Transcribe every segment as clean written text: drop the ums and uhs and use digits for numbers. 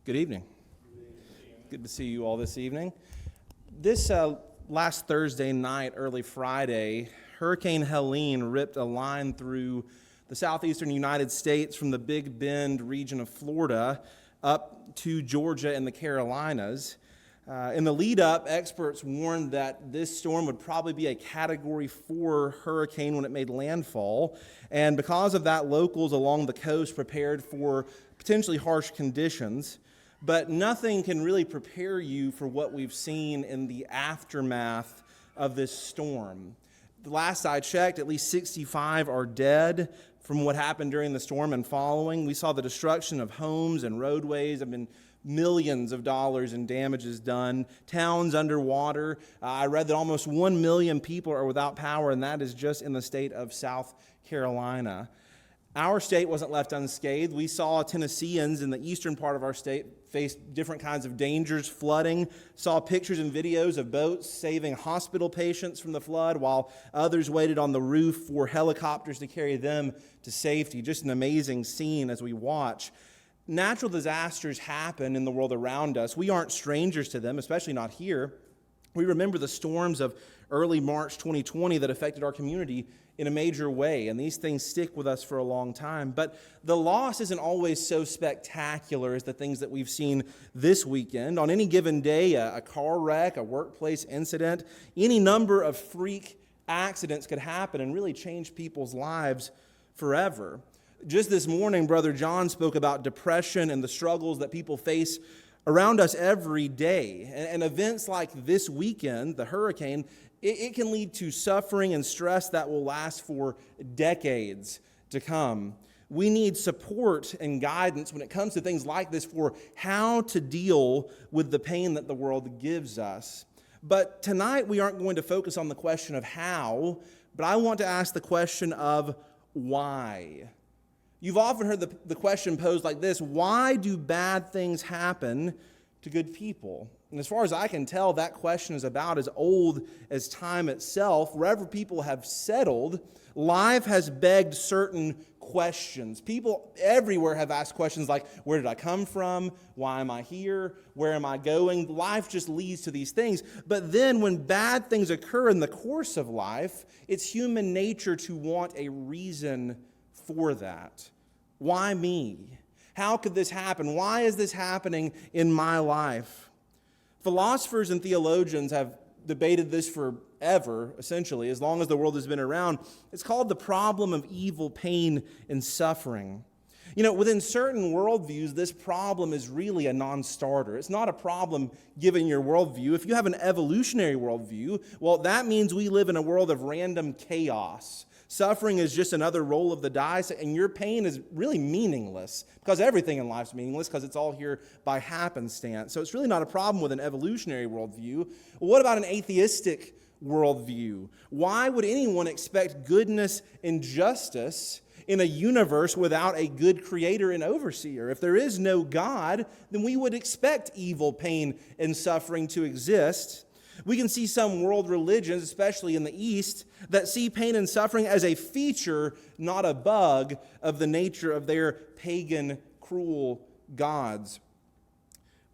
Good evening. Good to see you all this evening. This last Thursday night, early Friday, Hurricane Helene ripped a line through the southeastern United States from the Big Bend region of Florida up to Georgia and the Carolinas. In the lead-up, experts warned that this storm would probably be a Category 4 hurricane when it made landfall, and because of that, locals along the coast prepared for potentially harsh conditions. But nothing can really prepare you for what we've seen in the aftermath of this storm. The last I checked, at least 65 are dead from what happened during the storm and following. We saw the destruction of homes and roadways. Millions of dollars in damages done. Towns underwater. I read that almost 1 million people are without power, and that is just in the state of South Carolina. Our state wasn't left unscathed. We saw Tennesseans in the eastern part of our state face different kinds of dangers, flooding, saw pictures and videos of boats saving hospital patients from the flood while others waited on the roof for helicopters to carry them to safety. Just an amazing scene as we watch. Natural disasters happen in the world around us. We aren't strangers to them, especially not here. We remember the storms of early March 2020 that affected our community in a major way, and these things stick with us for a long time. But the loss isn't always so spectacular as the things that we've seen this weekend. On any given day, a car wreck, a workplace incident, any number of freak accidents could happen and really change people's lives forever. Just this morning, Brother John spoke about depression and the struggles that people face around us every day. And events like this weekend, the hurricane, it can lead to suffering and stress that will last for decades to come. We need support and guidance when it comes to things like this for how to deal with the pain that the world gives us. But tonight we aren't going to focus on the question of how, but I want to ask the question of why. You've often heard the question posed like this: why do bad things happen to good people? And as far as I can tell, that question is about as old as time itself. Wherever people have settled, life has begged certain questions. People everywhere have asked questions like, where did I come from? Why am I here? Where am I going? Life just leads to these things. But then when bad things occur in the course of life, it's human nature to want a reason for that. Why me? How could this happen? Why is this happening in my life? Philosophers and theologians have debated this forever, essentially, as long as the world has been around. It's called the problem of evil, pain, and suffering. You know, within certain worldviews, this problem is really a non-starter. It's not a problem given your worldview. If you have an evolutionary worldview, well, that means we live in a world of random chaos. Suffering is just another roll of the dice, and your pain is really meaningless because everything in life is meaningless because it's all here by happenstance. So it's really not a problem with an evolutionary worldview. Well, what about an atheistic worldview? Why would anyone expect goodness and justice in a universe without a good creator and overseer? If there is no God, then we would expect evil, pain, and suffering to exist. We can see some world religions, especially in the East, that see pain and suffering as a feature, not a bug, of the nature of their pagan, cruel gods.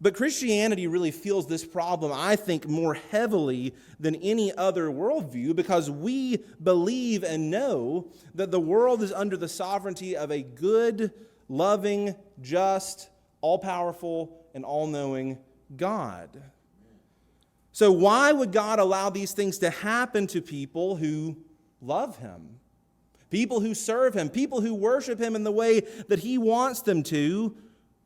But Christianity really feels this problem, I think, more heavily than any other worldview because we believe and know that the world is under the sovereignty of a good, loving, just, all-powerful, and all-knowing God. So why would God allow these things to happen to people who love Him? People who serve Him, people who worship Him in the way that He wants them to?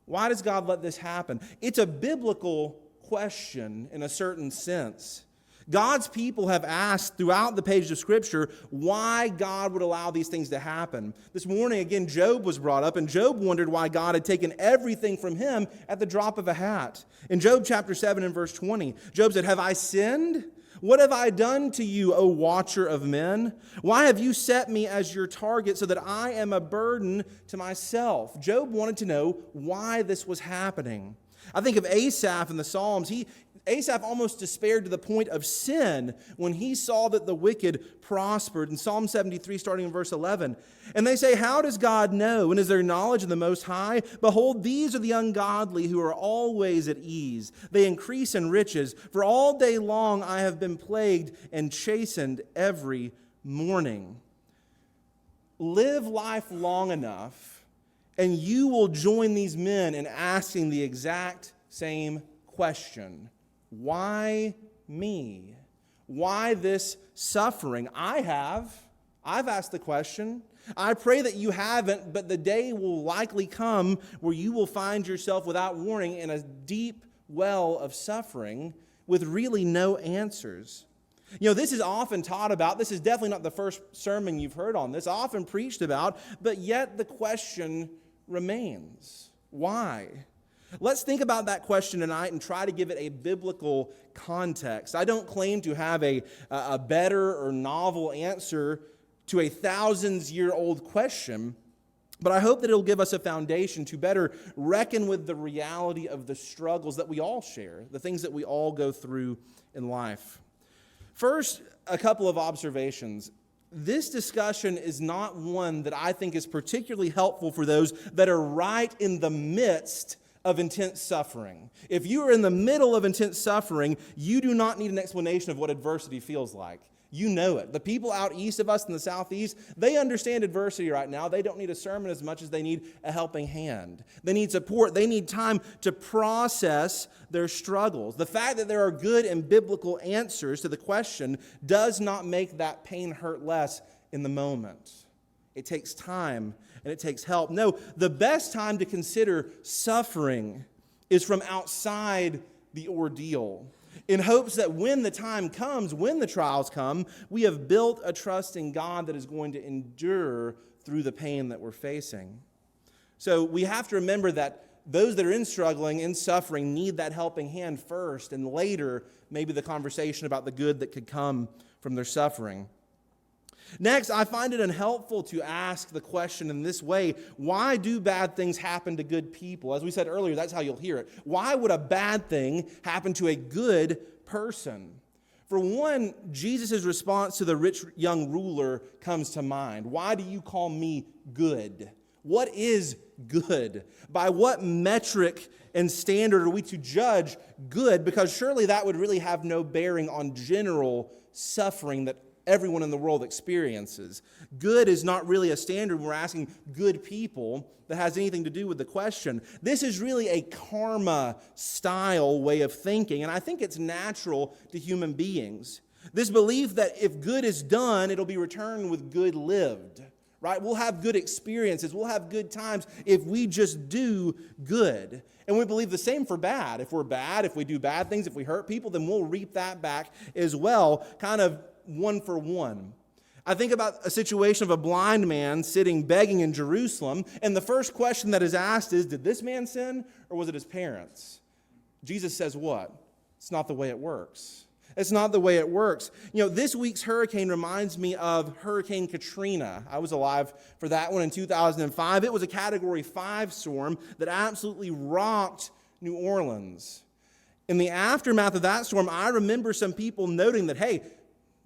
Why does God let this happen? It's a biblical question in a certain sense. God's people have asked throughout the pages of Scripture why God would allow these things to happen. This morning, again, Job was brought up, and Job wondered why God had taken everything from him at the drop of a hat. In Job chapter 7 and verse 20, Job said, "Have I sinned? What have I done to you, O watcher of men? Why have you set me as your target so that I am a burden to myself?" Job wanted to know why this was happening. I think of Asaph in the Psalms. Asaph almost despaired to the point of sin when he saw that the wicked prospered. In Psalm 73, starting in verse 11, and they say, how does God know? And is there knowledge in the Most High? Behold, these are the ungodly who are always at ease. They increase in riches. For all day long I have been plagued and chastened every morning. Live life long enough, and you will join these men in asking the exact same question. Why me? Why this suffering? I've asked the question. I pray that you haven't, but the day will likely come where you will find yourself without warning in a deep well of suffering with really no answers. This is often taught about. This is definitely not the first sermon you've heard on this, often preached about, but yet the question remains. Why? Let's think about that question tonight and try to give it a biblical context. I don't claim to have a better or novel answer to a thousands-year-old question, but I hope that it'll give us a foundation to better reckon with the reality of the struggles that we all share, the things that we all go through in life. First, a couple of observations. This discussion is not one that I think is particularly helpful for those that are right in the midst of intense suffering. If you are in the middle of intense suffering, you do not need an explanation of what adversity feels like. You know it. The people out east of us in the southeast, they understand adversity right now. They don't need a sermon as much as they need a helping hand. They need support. They need time to process their struggles. The fact that there are good and biblical answers to the question does not make that pain hurt less in the moment. It takes time and it takes help. No, the best time to consider suffering is from outside the ordeal, in hopes that when the time comes, when the trials come, we have built a trust in God that is going to endure through the pain that we're facing. So we have to remember that those that are in struggling, in suffering, need that helping hand first, and later maybe the conversation about the good that could come from their suffering. Next, I find it unhelpful to ask the question in this way: why do bad things happen to good people? As we said earlier, that's how you'll hear it. Why would a bad thing happen to a good person? For one, Jesus' response to the rich young ruler comes to mind. Why do you call me good? What is good? By what metric and standard are we to judge good? Because surely that would really have no bearing on general suffering that everyone in the world experiences. Good is not really a standard when we're asking good people that has anything to do with the question. This is really a karma-style way of thinking, and I think it's natural to human beings. This belief that if good is done, it'll be returned with good lived, right? We'll have good experiences. We'll have good times if we just do good. And we believe the same for bad. If we're bad, if we do bad things, if we hurt people, then we'll reap that back as well, kind of one for one. I think about a situation of a blind man sitting begging in Jerusalem, and the first question that is asked is, did this man sin or was it his parents? Jesus says what? It's not the way it works. It's not the way it works. This week's hurricane reminds me of Hurricane Katrina. I was alive for that one in 2005. It was a Category 5 storm that absolutely rocked New Orleans. In the aftermath of that storm, I remember some people noting that, hey,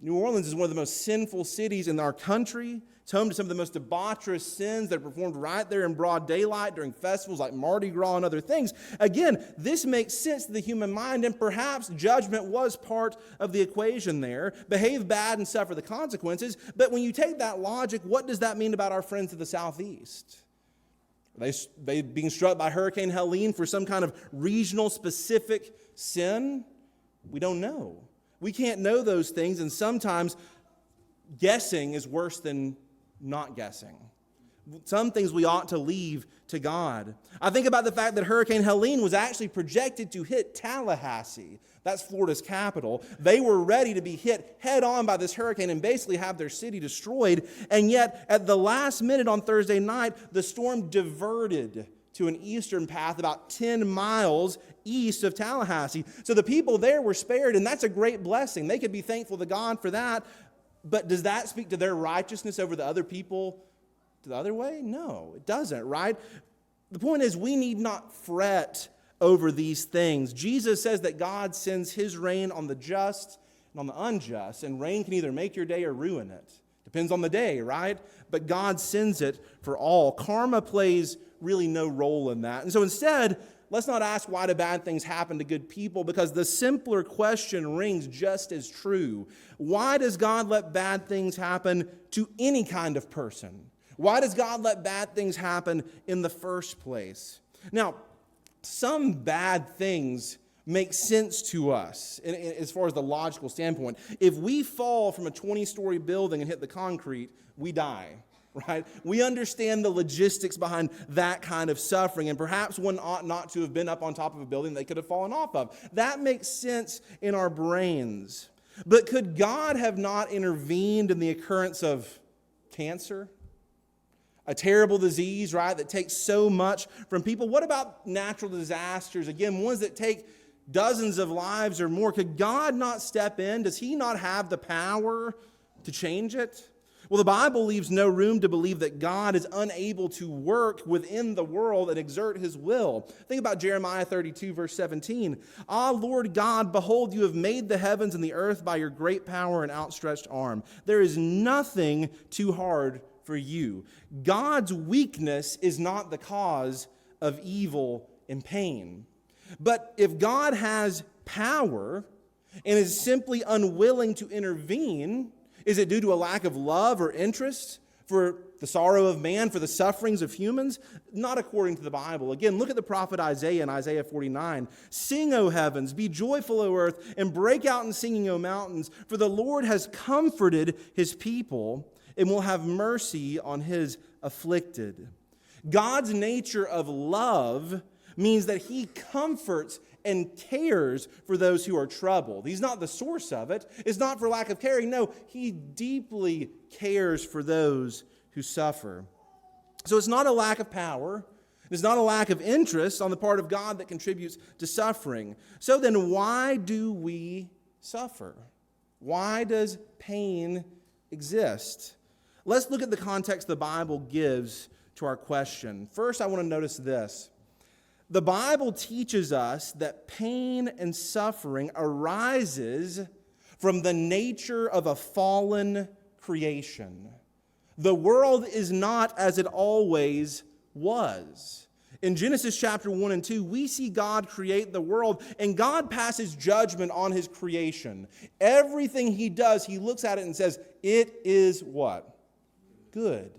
New Orleans is one of the most sinful cities in our country. It's home to some of the most debaucherous sins that are performed right there in broad daylight during festivals like Mardi Gras and other things. Again, this makes sense to the human mind, and perhaps judgment was part of the equation there. Behave bad and suffer the consequences. But when you take that logic, what does that mean about our friends to the southeast? Are they being struck by Hurricane Helene for some kind of regional specific sin? We don't know. We can't know those things, and sometimes guessing is worse than not guessing. Some things we ought to leave to God. I think about the fact that Hurricane Helene was actually projected to hit Tallahassee. That's Florida's capital. They were ready to be hit head on by this hurricane and basically have their city destroyed. And yet, at the last minute on Thursday night, the storm diverted to an eastern path about 10 miles east of Tallahassee. So the people there were spared, and that's a great blessing. They could be thankful to God for that. But does that speak to their righteousness over the other people to the other way? No, it doesn't, right? The point is, we need not fret over these things. Jesus says that God sends his rain on the just and on the unjust, and rain can either make your day or ruin it. Depends on the day, right? But God sends it for all. Karma plays really no role in that. And so instead, let's not ask why do bad things happen to good people, because the simpler question rings just as true. Why does God let bad things happen to any kind of person? Why does God let bad things happen in the first place? Now, some bad things make sense to us as far as the logical standpoint. If we fall from a 20-story building and hit the concrete, we die, right? We understand the logistics behind that kind of suffering, and perhaps one ought not to have been up on top of a building they could have fallen off of. That makes sense in our brains. But could God have not intervened in the occurrence of cancer? A terrible disease, right, that takes so much from people. What about natural disasters? Again, ones that take dozens of lives or more. Could God not step in? Does he not have the power to change it? Well, the Bible leaves no room to believe that God is unable to work within the world and exert his will. Think about Jeremiah 32, verse 17. Ah, Lord God, behold, you have made the heavens and the earth by your great power and outstretched arm. There is nothing too hard for you. God's weakness is not the cause of evil and pain. But if God has power and is simply unwilling to intervene, is it due to a lack of love or interest for the sorrow of man, for the sufferings of humans? Not according to the Bible. Again, look at the prophet Isaiah in Isaiah 49. Sing, O heavens, be joyful, O earth, and break out in singing, O mountains, for the Lord has comforted his people and will have mercy on his afflicted. God's nature of love means that he comforts and cares for those who are troubled. He's not the source of it. It's not for lack of caring. No, he deeply cares for those who suffer. So it's not a lack of power. It's not a lack of interest on the part of God that contributes to suffering. So then why do we suffer? Why does pain exist? Let's look at the context the Bible gives to our question. First, I want to notice this. The Bible teaches us that pain and suffering arises from the nature of a fallen creation. The world is not as it always was. In Genesis chapter 1 and 2, we see God create the world, and God passes judgment on his creation. Everything he does, he looks at it and says, it is what? Good.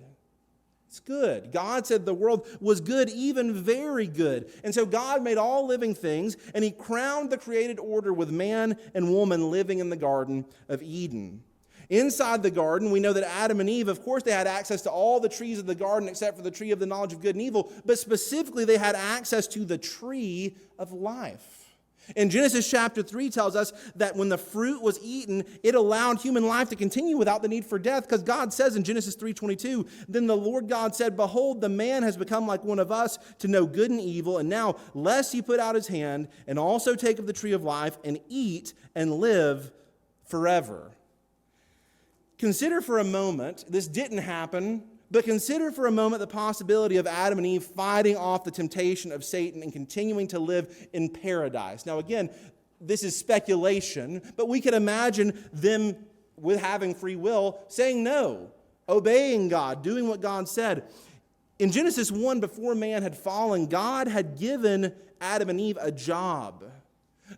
It's good. God said the world was good, even very good. And so God made all living things, and he crowned the created order with man and woman living in the Garden of Eden. Inside the garden, we know that Adam and Eve, of course, they had access to all the trees of the garden except for the tree of the knowledge of good and evil, but specifically they had access to the tree of life. And Genesis chapter 3 tells us that when the fruit was eaten, it allowed human life to continue without the need for death, because God says in Genesis 3:22, then the Lord God said, behold, the man has become like one of us to know good and evil, and now lest he put out his hand and also take of the tree of life and eat and live forever. Consider for a moment, this didn't happen, but consider for a moment the possibility of Adam and Eve fighting off the temptation of Satan and continuing to live in paradise. Now again, this is speculation, but we can imagine them, with having free will, saying no, obeying God, doing what God said. In Genesis 1, before man had fallen, God had given Adam and Eve a job.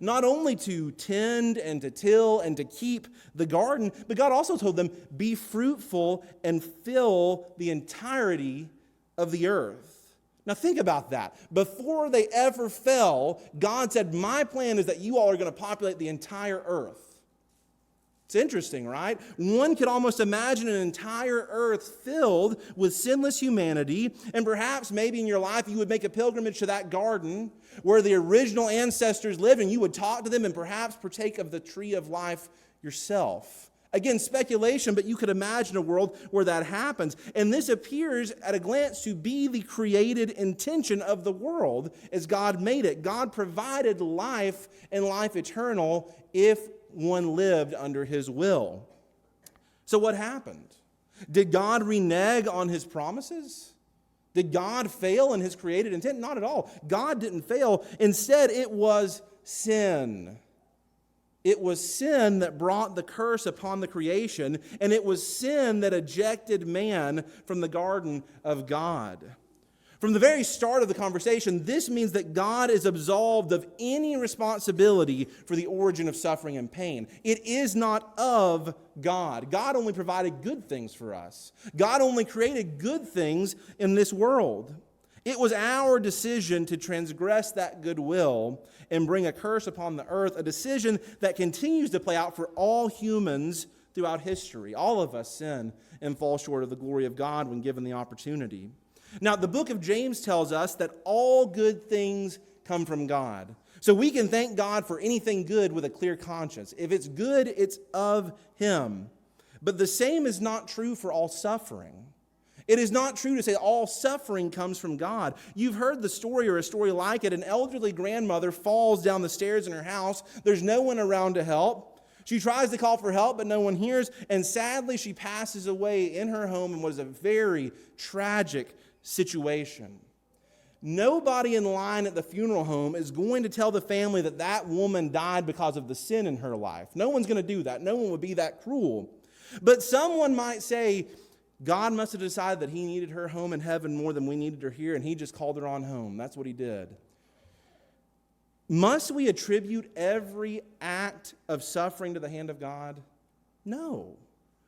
Not only to tend and to till and to keep the garden, but God also told them, be fruitful and fill the entirety of the earth. Now think about that. Before they ever fell, God said, my plan is that you all are going to populate the entire earth. It's interesting, right? One could almost imagine an entire earth filled with sinless humanity, and perhaps maybe in your life you would make a pilgrimage to that garden where the original ancestors lived, and you would talk to them and perhaps partake of the tree of life yourself. Again, speculation, but you could imagine a world where that happens. And this appears at a glance to be the created intention of the world as God made it. God provided life and life eternal if one lived under his will. So what happened? Did God renege on his promises? Did God fail in his created intent? Not at all. God didn't fail. Instead, it was sin. It was sin that brought the curse upon the creation, and it was sin that ejected man from the garden of God. From the very start of the conversation, this means that God is absolved of any responsibility for the origin of suffering and pain. It is not of God. God only provided good things for us. God only created good things in this world. It was our decision to transgress that goodwill and bring a curse upon the earth, a decision that continues to play out for all humans throughout history. All of us sin and fall short of the glory of God when given the opportunity. Now, the book of James tells us that all good things come from God. So we can thank God for anything good with a clear conscience. If it's good, it's of Him. But the same is not true for all suffering. It is not true to say all suffering comes from God. You've heard the story or a story like it. An elderly grandmother falls down the stairs in her house. There's no one around to help. She tries to call for help, but no one hears. And sadly, she passes away in her home in what is a very tragic situation. Nobody in line at the funeral home is going to tell the family that that woman died because of the sin in her life. No one's going to do that. No one would be that cruel. But someone might say, God must have decided that He needed her home in heaven more than we needed her here, and He just called her on home. That's what He did. Must we attribute every act of suffering to the hand of God? No.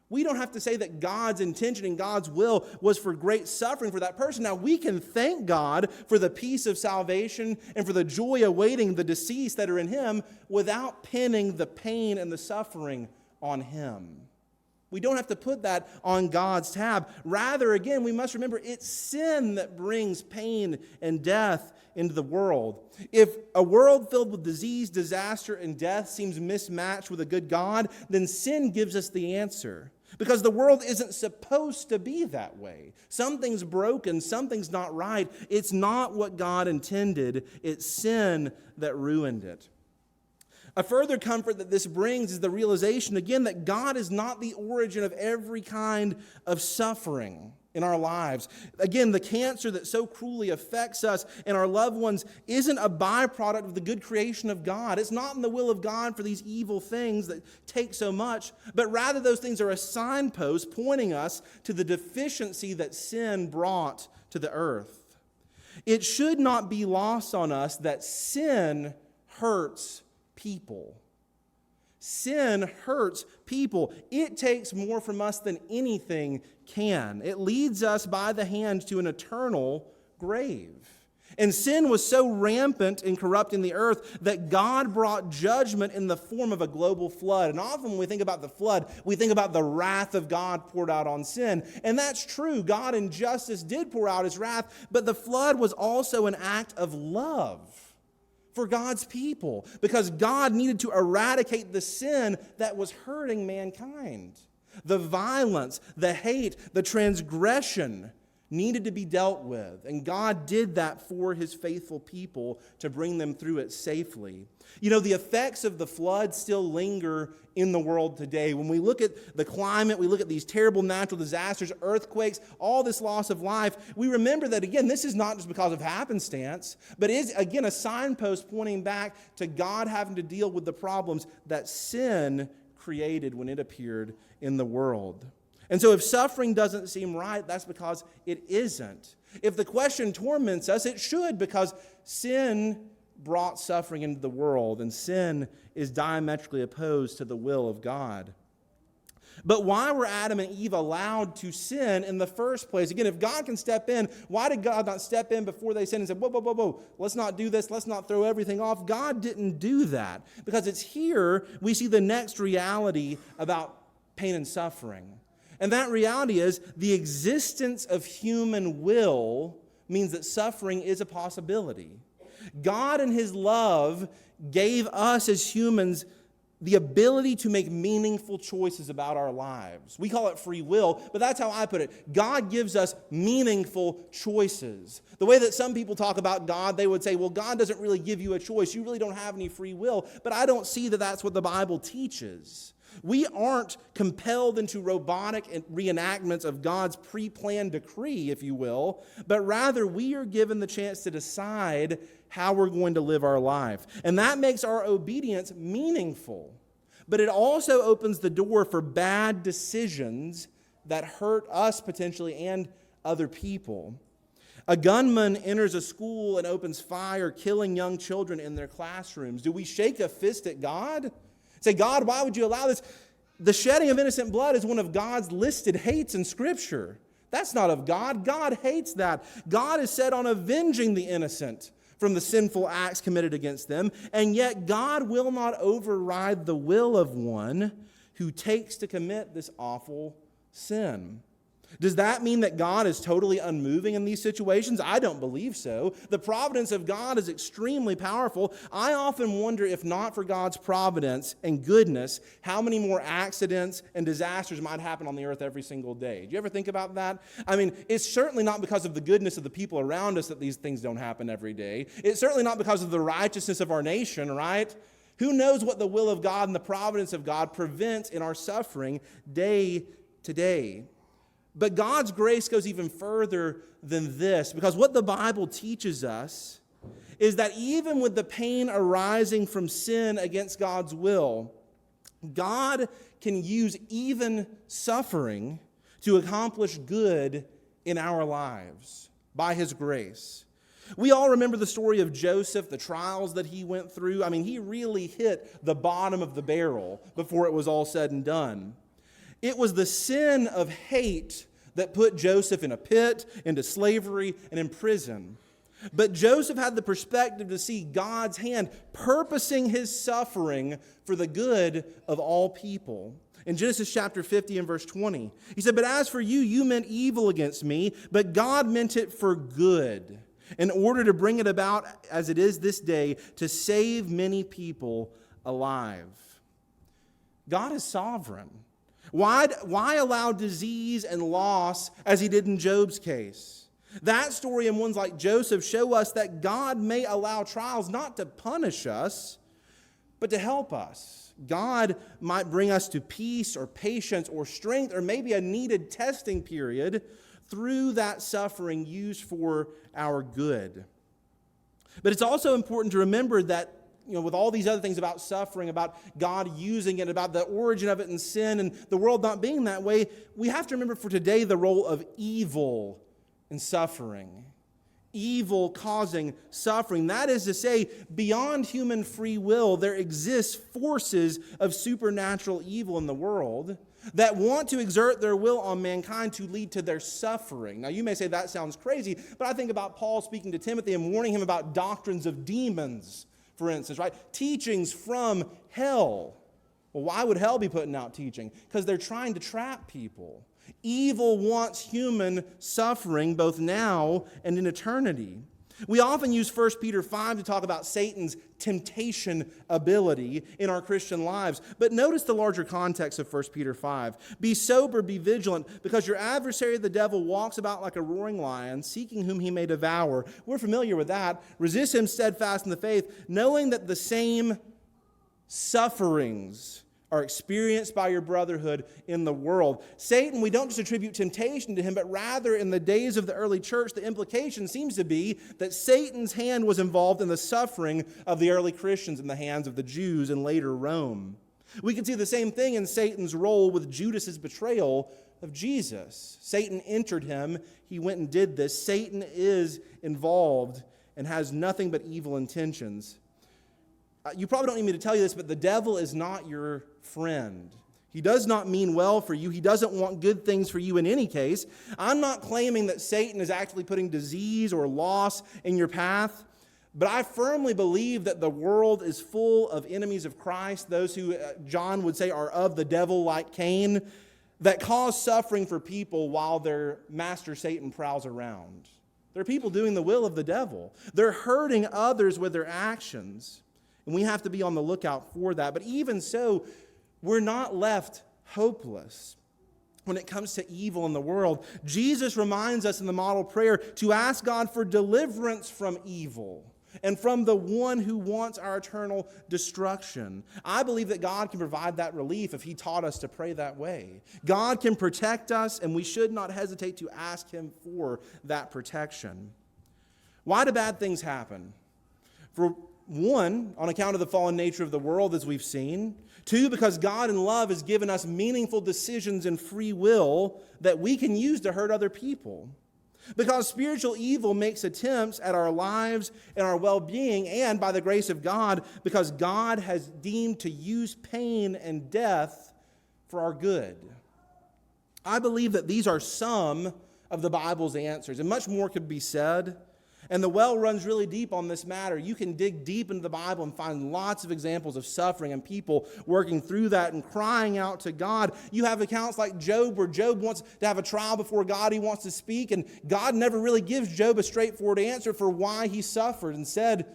We don't have to say that God's intention and God's will was for great suffering for that person. Now, we can thank God for the peace of salvation and for the joy awaiting the deceased that are in Him without pinning the pain and the suffering on Him. We don't have to put that on God's tab. Rather, again, we must remember it's sin that brings pain and death into the world. If a world filled with disease, disaster, and death seems mismatched with a good God, then sin gives us the answer. Because the world isn't supposed to be that way. Something's broken, something's not right. It's not what God intended. It's sin that ruined it. A further comfort that this brings is the realization, again, that God is not the origin of every kind of suffering in our lives. Again, the cancer that so cruelly affects us and our loved ones isn't a byproduct of the good creation of God. It's not in the will of God for these evil things that take so much, but rather those things are a signpost pointing us to the deficiency that sin brought to the earth. It should not be lost on us that sin hurts people. Sin hurts people. It takes more from us than anything can. It leads us by the hand to an eternal grave. And sin was so rampant in corrupting the earth that God brought judgment in the form of a global flood. And often when we think about the flood, we think about the wrath of God poured out on sin. And that's true. God in justice did pour out His wrath, but the flood was also an act of love for God's people, because God needed to eradicate the sin that was hurting mankind. The violence, the hate, the transgression needed to be dealt with, and God did that for His faithful people to bring them through it safely. You know, the effects of the flood still linger in the world today. When we look at the climate, we look at these terrible natural disasters, earthquakes, all this loss of life, we remember that, again, this is not just because of happenstance, but is, again, a signpost pointing back to God having to deal with the problems that sin created when it appeared in the world. And so if suffering doesn't seem right, that's because it isn't. If the question torments us, it should, because sin brought suffering into the world, and sin is diametrically opposed to the will of God. But why were Adam and Eve allowed to sin in the first place? Again, if God can step in, why did God not step in before they sinned and said, whoa, let's not do this, let's not throw everything off? God didn't do that, because it's here we see the next reality about pain and suffering. And that reality is the existence of human will means that suffering is a possibility. God in His love gave us as humans the ability to make meaningful choices about our lives. We call it free will, but that's how I put it. God gives us meaningful choices. The way that some people talk about God, they would say, well, God doesn't really give you a choice. You really don't have any free will. But I don't see that that's what the Bible teaches. We aren't compelled into robotic reenactments of God's pre-planned decree, if you will, but rather we are given the chance to decide how we're going to live our life. And that makes our obedience meaningful. But it also opens the door for bad decisions that hurt us potentially and other people. A gunman enters a school and opens fire, killing young children in their classrooms. Do we shake a fist at God? Say, God, why would you allow this? The shedding of innocent blood is one of God's listed hates in Scripture. That's not of God. God hates that. God is set on avenging the innocent from the sinful acts committed against them, and yet God will not override the will of one who takes to commit this awful sin. Does that mean that God is totally unmoving in these situations? I don't believe so. The providence of God is extremely powerful. I often wonder, if not for God's providence and goodness, how many more accidents and disasters might happen on the earth every single day. Do you ever think about that? I mean, it's certainly not because of the goodness of the people around us that these things don't happen every day. It's certainly not because of the righteousness of our nation, right? Who knows what the will of God and the providence of God prevents in our suffering day to day. But God's grace goes even further than this, because what the Bible teaches us is that even with the pain arising from sin against God's will, God can use even suffering to accomplish good in our lives by His grace. We all remember the story of Joseph, the trials that he went through. I mean, he really hit the bottom of the barrel before it was all said and done. It was the sin of hate that put Joseph in a pit, into slavery, and in prison. But Joseph had the perspective to see God's hand purposing his suffering for the good of all people. In Genesis chapter 50 and verse 20, he said, "But as for you, you meant evil against me, but God meant it for good, in order to bring it about as it is this day, to save many people alive." God is sovereign. Why allow disease and loss as He did in Job's case? That story and ones like Joseph show us that God may allow trials not to punish us, but to help us. God might bring us to peace or patience or strength or maybe a needed testing period through that suffering used for our good. But it's also important to remember that, with all these other things about suffering, about God using it, about the origin of it in sin and the world not being that way, we have to remember for today the role of evil in suffering. Evil causing suffering. That is to say, beyond human free will, there exists forces of supernatural evil in the world that want to exert their will on mankind to lead to their suffering. Now, you may say that sounds crazy, but I think about Paul speaking to Timothy and warning him about doctrines of demons, for instance, right? Teachings from hell. Well, why would hell be putting out teaching? Because they're trying to trap people. Evil wants human suffering both now and in eternity. We often use 1 Peter 5 to talk about Satan's temptation ability in our Christian lives. But notice the larger context of 1 Peter 5. Be sober, be vigilant, because your adversary, the devil, walks about like a roaring lion, seeking whom he may devour. We're familiar with that. Resist him steadfast in the faith, knowing that the same sufferings are experienced by your brotherhood in the world. Satan, we don't just attribute temptation to him, but rather in the days of the early church, the implication seems to be that Satan's hand was involved in the suffering of the early Christians in the hands of the Jews and later Rome. We can see the same thing in Satan's role with Judas's betrayal of Jesus. Satan entered him. He went and did this. Satan is involved and has nothing but evil intentions. You probably don't need me to tell you this, but the devil is not your friend. He does not mean well for you. He doesn't want good things for you in any case. I'm not claiming that Satan is actually putting disease or loss in your path, but I firmly believe that the world is full of enemies of Christ, those who John would say are of the devil like Cain, that cause suffering for people while their master Satan prowls around. There are people doing the will of the devil. They're hurting others with their actions. And we have to be on the lookout for that. But even so, we're not left hopeless when it comes to evil in the world. Jesus reminds us in the model prayer to ask God for deliverance from evil. and from the one who wants our eternal destruction. I believe that God can provide that relief if he taught us to pray that way. God can protect us, and we should not hesitate to ask him for that protection. Why do bad things happen? For one, on account of the fallen nature of the world, as we've seen. Two, because God in love has given us meaningful decisions and free will that we can use to hurt other people. Because spiritual evil makes attempts at our lives and our well-being, and by the grace of God, because God has deemed to use pain and death for our good. I believe that these are some of the Bible's answers, and much more could be said. And the well runs really deep on this matter. You can dig deep into the Bible and find lots of examples of suffering and people working through that and crying out to God. You have accounts like Job, where Job wants to have a trial before God. He wants to speak, and God never really gives Job a straightforward answer for why he suffered. Instead,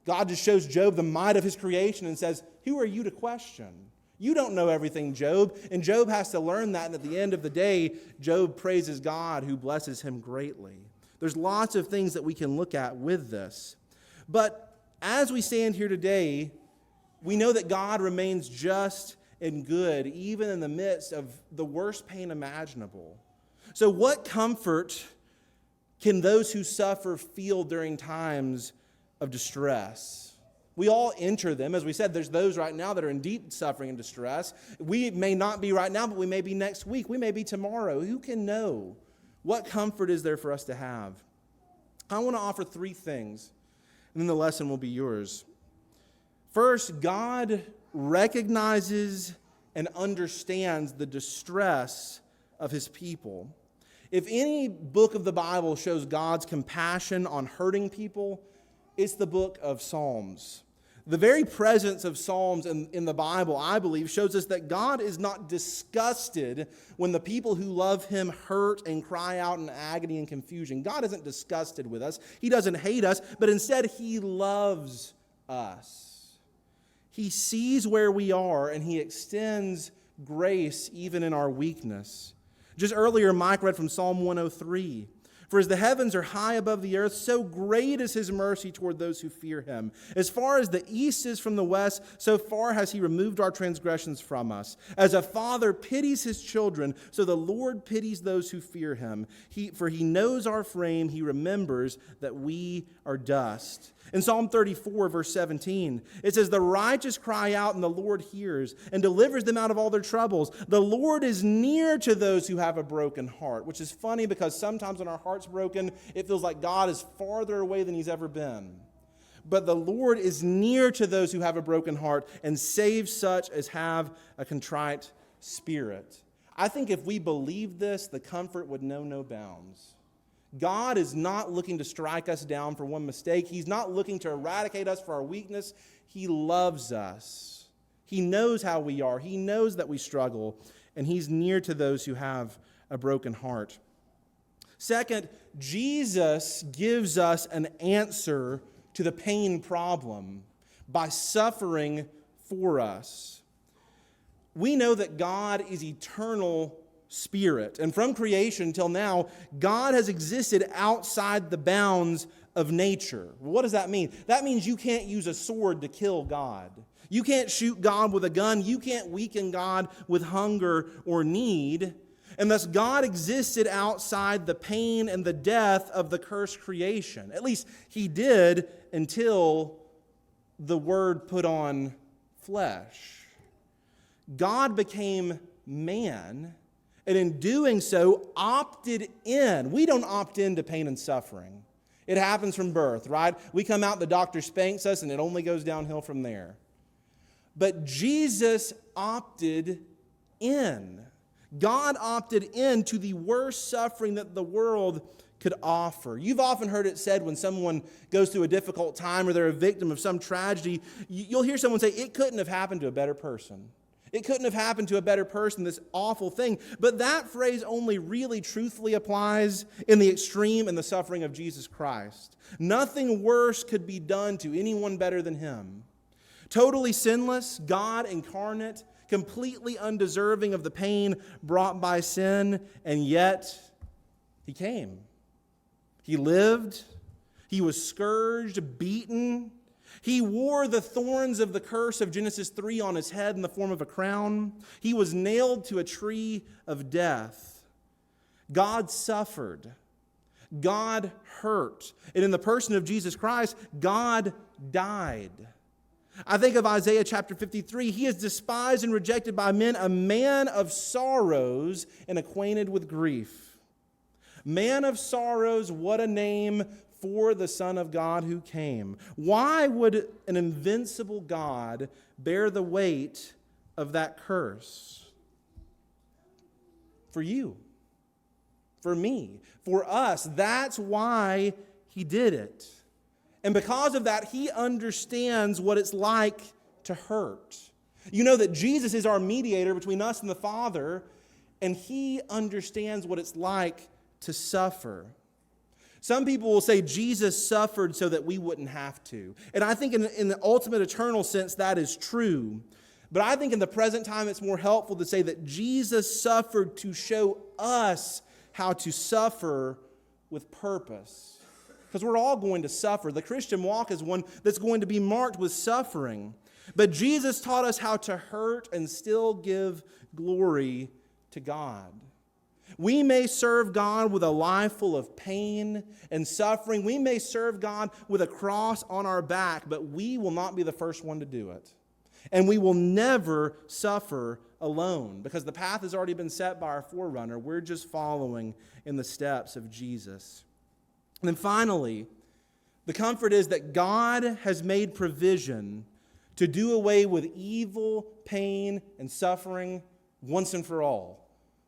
God just shows Job the might of his creation and says, "Who are you to question? You don't know everything, Job." And Job has to learn that, and at the end of the day, Job praises God, who blesses him greatly. There's lots of things that we can look at with this. But as we stand here today, we know that God remains just and good, even in the midst of the worst pain imaginable. So what comfort can those who suffer feel during times of distress? We all enter them. As we said, there's those right now that are in deep suffering and distress. We may not be right now, but we may be next week. We may be tomorrow. Who can know? What comfort is there for us to have? I want to offer three things, and then the lesson will be yours. First, God recognizes and understands the distress of his people. If any book of the Bible shows God's compassion on hurting people, it's the book of Psalms. The very presence of Psalms in the Bible, I believe, shows us that God is not disgusted when the people who love him hurt and cry out in agony and confusion. God isn't disgusted with us. He doesn't hate us, but instead he loves us. He sees where we are, and he extends grace even in our weakness. Just earlier, Mike read from Psalm 103. For as the heavens are high above the earth, so great is his mercy toward those who fear him. As far as the east is from the west, so far has he removed our transgressions from us. As a father pities his children, so the Lord pities those who fear him. For he knows our frame, he remembers that we are dust. In Psalm 34, verse 17, it says, "The righteous cry out, and the Lord hears, and delivers them out of all their troubles. The Lord is near to those who have a broken heart," which is funny because sometimes when our heart's broken, it feels like God is farther away than he's ever been. But the Lord is near to those who have a broken heart and saves such as have a contrite spirit. I think if we believed this, the comfort would know no bounds. God is not looking to strike us down for one mistake. He's not looking to eradicate us for our weakness. He loves us. He knows how we are. He knows that we struggle, and he's near to those who have a broken heart. Second, Jesus gives us an answer to the pain problem by suffering for us. We know that God is eternal spirit. And from creation till now, God has existed outside the bounds of nature. What does that mean? That means you can't use a sword to kill God. You can't shoot God with a gun. You can't weaken God with hunger or need. And thus God existed outside the pain and the death of the cursed creation. At least he did until the Word put on flesh. God became man, and in doing so, opted in. We don't opt into pain and suffering. It happens from birth, right? We come out, the doctor spanks us, and it only goes downhill from there. But Jesus opted in. God opted in to the worst suffering that the world could offer. You've often heard it said when someone goes through a difficult time or they're a victim of some tragedy, you'll hear someone say, "It couldn't have happened to a better person. It couldn't have happened to a better person, this awful thing." But that phrase only really truthfully applies in the extreme and the suffering of Jesus Christ. Nothing worse could be done to anyone better than him. Totally sinless, God incarnate, completely undeserving of the pain brought by sin, and yet he came. He lived, He was scourged, beaten. He wore the thorns of the curse of Genesis 3 on his head in the form of a crown. He was nailed to a tree of death. God suffered. God hurt. And in the person of Jesus Christ, God died. I think of Isaiah chapter 53. He is despised and rejected by men, a man of sorrows and acquainted with grief. Man of sorrows, what a name for the Son of God who came. Why would an invincible God bear the weight of that curse? For you, for me, for us. That's why he did it. And because of that, he understands what it's like to hurt. You know that Jesus is our mediator between us and the Father, and he understands what it's like to suffer. Some people will say Jesus suffered so that we wouldn't have to. And I think in the ultimate eternal sense, that is true. But I think in the present time, it's more helpful to say that Jesus suffered to show us how to suffer with purpose. Because we're all going to suffer. The Christian walk is one that's going to be marked with suffering. But Jesus taught us how to hurt and still give glory to God. We may serve God with a life full of pain and suffering. We may serve God with a cross on our back, but we will not be the first one to do it. And we will never suffer alone because the path has already been set by our forerunner. We're just following in the steps of Jesus. And then finally, the comfort is that God has made provision to do away with evil, pain, and suffering once and for all.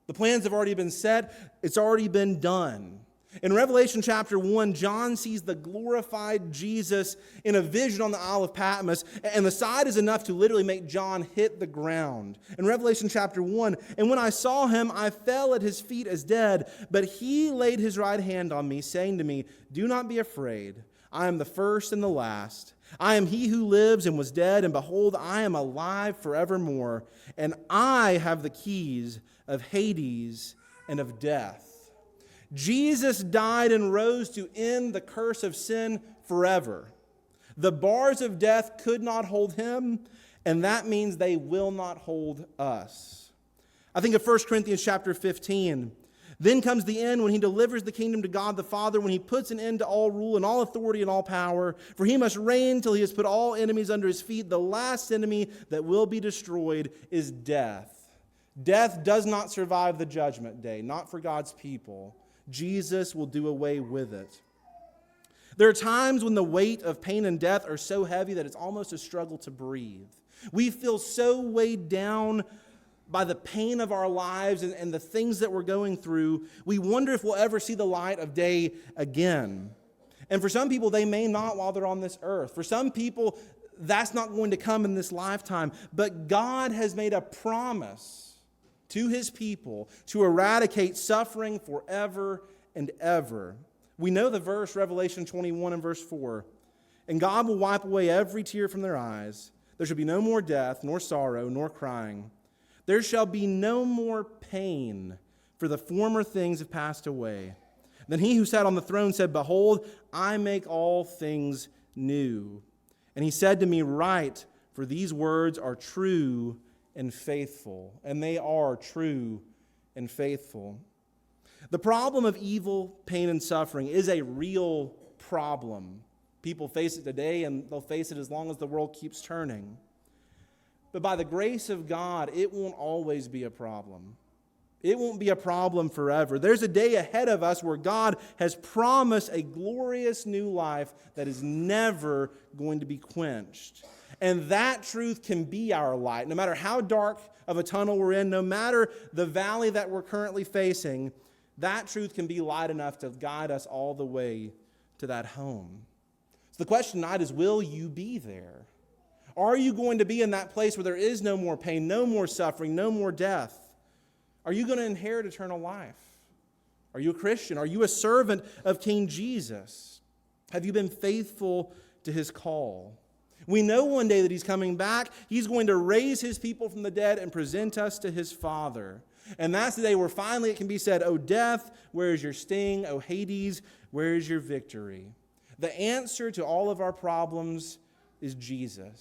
The plans have already been set. It's already been done. In Revelation chapter 1, John sees the glorified Jesus in a vision on the Isle of Patmos, and the sight is enough to literally make John hit the ground. In Revelation chapter 1, and when I saw him, I fell at his feet as dead, but he laid his right hand on me, saying to me, do not be afraid. I am the first and the last. I am he who lives and was dead, and behold, I am alive forevermore, and I have the keys of Hades and of death. Jesus died and rose to end the curse of sin forever. The bars of death could not hold him, and that means they will not hold us. I think of 1 Corinthians chapter 15. Then comes the end when he delivers the kingdom to God the Father, when he puts an end to all rule and all authority and all power. For he must reign till he has put all enemies under his feet. The last enemy that will be destroyed is death. Death does not survive the judgment day, not for God's people. Jesus will do away with it. There are times when the weight of pain and death are so heavy that it's almost a struggle to breathe. We feel so weighed down by the pain of our lives and the things that we're going through, we wonder if we'll ever see the light of day again. And for some people, they may not while they're on this earth. For some people, that's not going to come in this lifetime. But God has made a promise to his people to eradicate suffering forever and ever. We know the verse, Revelation 21 and verse 4. And God will wipe away every tear from their eyes. There shall be no more death, nor sorrow, nor crying. There shall be no more pain, for the former things have passed away. Then he who sat on the throne said, behold, I make all things new. And he said to me, write, for these words are true and faithful. And they are true and faithful. The problem of evil, pain, and suffering is a real problem. People face it today, and they'll face it as long as the world keeps turning. But by the grace of God, it won't always be a problem. It won't be a problem forever. There's a day ahead of us where God has promised a glorious new life that is never going to be quenched. And that truth can be our light. No matter how dark of a tunnel we're in, no matter the valley that we're currently facing, that truth can be light enough to guide us all the way to that home. So the question tonight is, will you be there? Are you going to be in that place where there is no more pain, no more suffering, no more death? Are you going to inherit eternal life? Are you a Christian? Are you a servant of King Jesus? Have you been faithful to his call? We know one day that he's coming back. He's going to raise his people from the dead and present us to his Father. And that's the day where finally it can be said, "O death, where is your sting? O Hades, where is your victory?" The answer to all of our problems is Jesus.